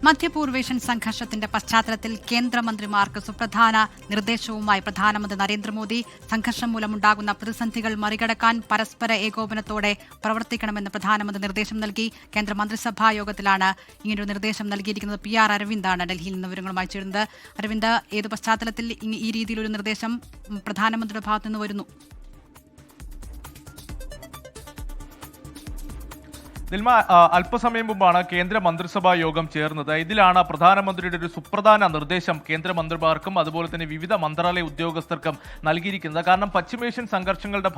മധ്യപൂർവേഷ്യൻ സംഘർഷത്തിന്റെ പശ്ചാത്തലത്തിൽ കേന്ദ്രമന്ത്രിമാർക്ക് സുപ്രധാന നിർദ്ദേശവുമായി പ്രധാനമന്ത്രി നരേന്ദ്രമോദി. സംഘർഷം മൂലമുണ്ടാകുന്ന പ്രതിസന്ധികൾ മറികടക്കാൻ പരസ്പര ഏകോപനത്തോടെ പ്രവർത്തിക്കണമെന്ന് പ്രധാനമന്ത്രി നിർദ്ദേശം നൽകി. കേന്ദ്ര മന്ത്രിസഭാ യോഗത്തിലാണ് ഇങ്ങനൊരു നിർദ്ദേശം നൽകിയിരിക്കുന്നത്. PR അരവിന്ദാണ് ഡൽഹിയിൽ നിന്ന് വിവരങ്ങളുമായി ചേരുന്നത്. അരവിന്ദ്, ഏത് പശ്ചാത്തലത്തിൽ ഈ രീതിയിലൊരു നിർദ്ദേശം പ്രധാനമന്ത്രിയുടെ ഭാഗത്തുനിന്ന് വരുന്നു? നിൽമ, അല്പസമയം മുമ്പാണ് കേന്ദ്ര മന്ത്രിസഭാ യോഗം ചേർന്നത്. ഇതിലാണ് പ്രധാനമന്ത്രിയുടെ ഒരു സുപ്രധാന നിർദ്ദേശം കേന്ദ്രമന്ത്രിമാർക്കും അതുപോലെ തന്നെ വിവിധ മന്ത്രാലയ ഉദ്യോഗസ്ഥർക്കും നൽകിയിരിക്കുന്നത്. കാരണം പശ്ചിമേഷ്യൻ സംഘർഷങ്ങളുടെ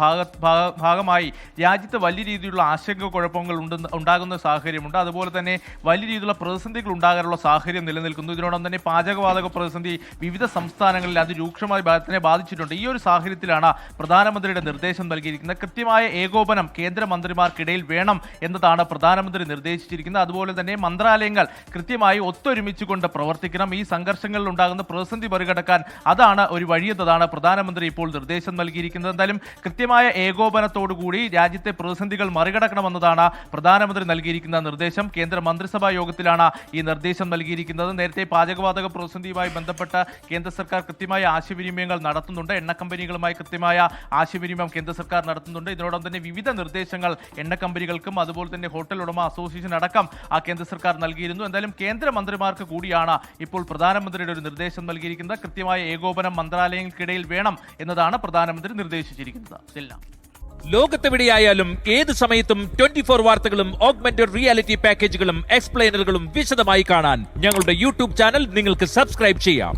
ഭാഗമായി രാജ്യത്ത് വലിയ രീതിയിലുള്ള ആശങ്കക്കുഴപ്പങ്ങൾ ഉണ്ടാകുന്ന സാഹചര്യമുണ്ട്. അതുപോലെ തന്നെ വലിയ രീതിയിലുള്ള പ്രതിസന്ധികൾ ഉണ്ടാകാനുള്ള സാഹചര്യം നിലനിൽക്കുന്നു. ഇതിനോടൊപ്പം തന്നെ പാചകവാതക പ്രതിസന്ധി വിവിധ സംസ്ഥാനങ്ങളിൽ അതിരൂക്ഷമായി തന്നെ ബാധിച്ചിട്ടുണ്ട്. ഈ ഒരു സാഹചര്യത്തിലാണ് പ്രധാനമന്ത്രിയുടെ നിർദ്ദേശം നൽകിയിരിക്കുന്നത്. കൃത്യമായ ഏകോപനം കേന്ദ്രമന്ത്രിമാർക്കിടയിൽ വേണം എന്നതാണ് പ്രധാനമന്ത്രി നിർദ്ദേശിച്ചിരിക്കുന്നത്. അതുപോലെ തന്നെ മന്ത്രാലയങ്ങൾ കൃത്യമായി ഒത്തൊരുമിച്ചുകൊണ്ട് പ്രവർത്തിക്കണം. ഈ സംഘർഷങ്ങളിൽ ഉണ്ടാകുന്ന പ്രതിസന്ധി മറികടക്കാൻ അതാണ് ഒരു വഴിയെന്നതാണ് പ്രധാനമന്ത്രി ഇപ്പോൾ നിർദ്ദേശം നൽകിയിരിക്കുന്നത്. എന്തായാലും കൃത്യമായ ഏകോപനത്തോടുകൂടി രാജ്യത്തെ പ്രതിസന്ധികൾ മറികടക്കണമെന്നതാണ് പ്രധാനമന്ത്രി നൽകിയിരിക്കുന്ന നിർദ്ദേശം. കേന്ദ്ര മന്ത്രിസഭാ യോഗത്തിലാണ് ഈ നിർദ്ദേശം നൽകിയിരിക്കുന്നത്. നേരത്തെ പാചകവാതക പ്രതിസന്ധിയുമായി ബന്ധപ്പെട്ട കേന്ദ്ര സർക്കാർ കൃത്യമായ ആശയവിനിമയങ്ങൾ നടത്തുന്നുണ്ട്. എണ്ണ കമ്പനികളുമായി കൃത്യമായ ആശയവിനിമയം കേന്ദ്ര സർക്കാർ നടത്തുന്നുണ്ട്. ഇതിനോടൊപ്പം തന്നെ വിവിധ നിർദ്ദേശങ്ങൾ എണ്ണ കമ്പനികൾക്കും അതുപോലെ തന്നെ ഹോട്ടൽ ഉടമ അസോസിയേഷൻ അടക്കം കേന്ദ്ര സർക്കാർ നൽകിയിരുന്നു. എന്തായാലും കേന്ദ്രമന്ത്രിമാർക്ക് കൂടിയാണ് ഇപ്പോൾ പ്രധാനമന്ത്രിയുടെ ഒരു നിർദ്ദേശം നൽകിയിരിക്കുന്നത്. കൃത്യമായ ഏകോപനം മന്ത്രാലയങ്ങൾക്കിടയിൽ വേണം എന്നതാണ് പ്രധാനമന്ത്രി നിർദ്ദേശിച്ചിരിക്കുന്നത്. ലോകത്തെവിടെയായാലും ഏത് സമയത്തും 24 വാർത്തകളും ഓഗ്മെന്റഡ് റിയാലിറ്റി പാക്കേജുകളും എക്സ്പ്ലെയിനറുകളും വിശദമായി കാണാൻ ഞങ്ങളുടെ YouTube ചാനൽ നിങ്ങൾക്ക് സബ്സ്ക്രൈബ് ചെയ്യാം.